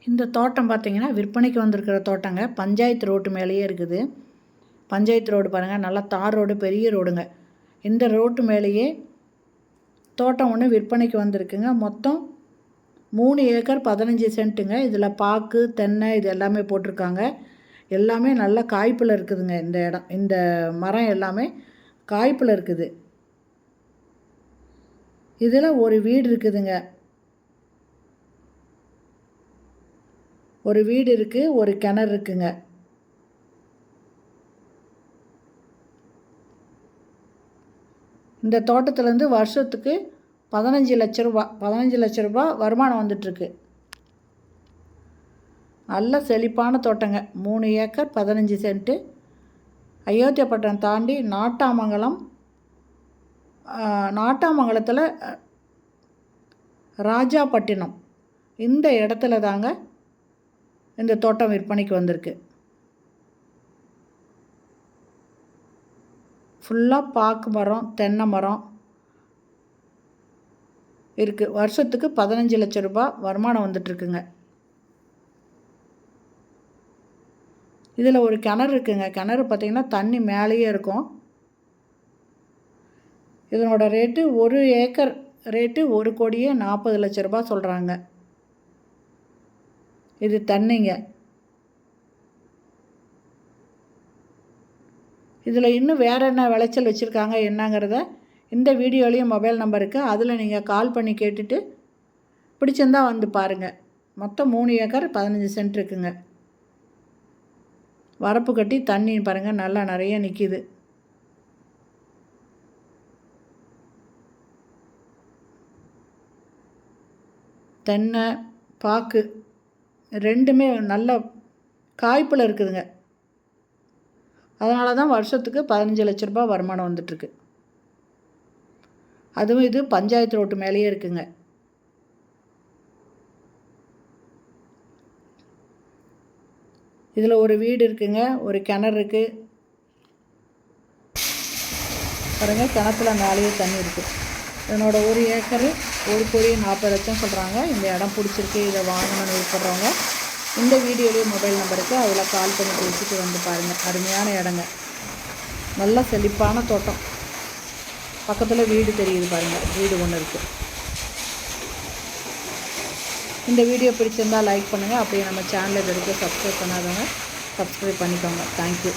இந்த தோட்டம் பார்த்திங்கன்னா விற்பனைக்கு வந்திருக்கிற தோட்டங்க. பஞ்சாயத்து ரோட்டு மேலேயே இருக்குது. பஞ்சாயத்து ரோடு பாருங்கள், நல்லா தார் ரோடு, பெரிய ரோடுங்க. இந்த ரோட்டு மேலேயே தோட்டம் ஒன்று விற்பனைக்கு வந்திருக்குங்க. மொத்தம் 3 ஏக்கர் 15 சென்ட்டுங்க. இதில் பாக்கு, தென்னை இது எல்லாமே போட்டிருக்காங்க. எல்லாமே நல்ல காய்ப்பில் இருக்குதுங்க. இந்த இடம், இந்த மரம் எல்லாமே காய்ப்பில் இருக்குது. இதில் ஒரு வீடு இருக்குதுங்க. ஒரு வீடு இருக்குது, ஒரு கிணறு இருக்குங்க. இந்த தோட்டத்துலேருந்து வருஷத்துக்கு 15 லட்ச ரூபா வருமானம் வந்துட்டுருக்கு. நல்ல செழிப்பான தோட்டங்க. 3 ஏக்கர் 15 சென்ட்டு. அயோத்தியாப்பட்டினம் தாண்டி நாட்டாமங்கலத்தில் ராஜாப்பட்டினம் இந்த இடத்துல தாங்க இந்த தோட்டம் விற்பனைக்கு வந்திருக்கு. ஃபுல்லாக பாக்கு மரம், தென்னை மரம் இருக்குது. வருஷத்துக்கு 15 லட்ச ரூபா வருமானம் வந்துட்டுருக்குங்க. இதில் ஒரு கிணறு இருக்குங்க. கிணறு பார்த்திங்கன்னா தண்ணி மேலேயே இருக்கும். இதனோட ரேட்டு 1 ஏக்கர் ரேட்டு 1,40 லட்ச ரூபா சொல்கிறாங்க. இது தண்ணிங்க. இதில் இன்னும் வேறு என்ன விளைச்சல் வச்சுருக்காங்க என்னங்கிறத இந்த வீடியோலேயும் மொபைல் நம்பர் இருக்குது. அதில் நீங்கள் கால் பண்ணி கேட்டுட்டு பிடிச்சிருந்தா வந்து பாருங்கள். மொத்தம் 3 ஏக்கர் 15 சென்ட் இருக்குங்க. வரப்பு கட்டி தண்ணி பாருங்கள் நல்லா நிறைய நிற்கிது. தென்னை, பாக்கு ரெண்டுமே நல்ல காய்ப்பில் இருக்குதுங்க. அதனால தான் வருஷத்துக்கு 15 லட்ச ரூபா வருமானம் வந்துட்டுருக்கு. அதுவும் இது பஞ்சாயத்து ரோட்டு மேலேயே இருக்குங்க. இதில் ஒரு வீடு இருக்குங்க, ஒரு கிணறு இருக்குது. பாருங்கள், கிணத்துல மேலேயே தண்ணி இருக்குது. இதனோட 1 ஏக்கரு 1,40,00,000 சொல்கிறாங்க. இந்த இடம் பிடிச்சிருக்கு, இதை வாங்கணும்னு விருப்பப்படுறவங்க இந்த வீடியோலேயே மொபைல் நம்பருக்கு அதில் கால் பண்ணி பேசிட்டு வந்து பாருங்கள். அருமையான இடங்க, நல்ல செழிப்பான தோட்டம். பக்கத்தில் வீடு தெரியுது பாருங்கள், வீடு ஒன்று இருக்குது. இந்த வீடியோ பிடிச்சிருந்தால் லைக் பண்ணுங்கள். அப்படியே நம்ம சேனலில் இருக்க சப்ஸ்கிரைப் பண்ணாதவங்க சப்ஸ்கிரைப் பண்ணிக்கோங்க. தேங்க்யூ.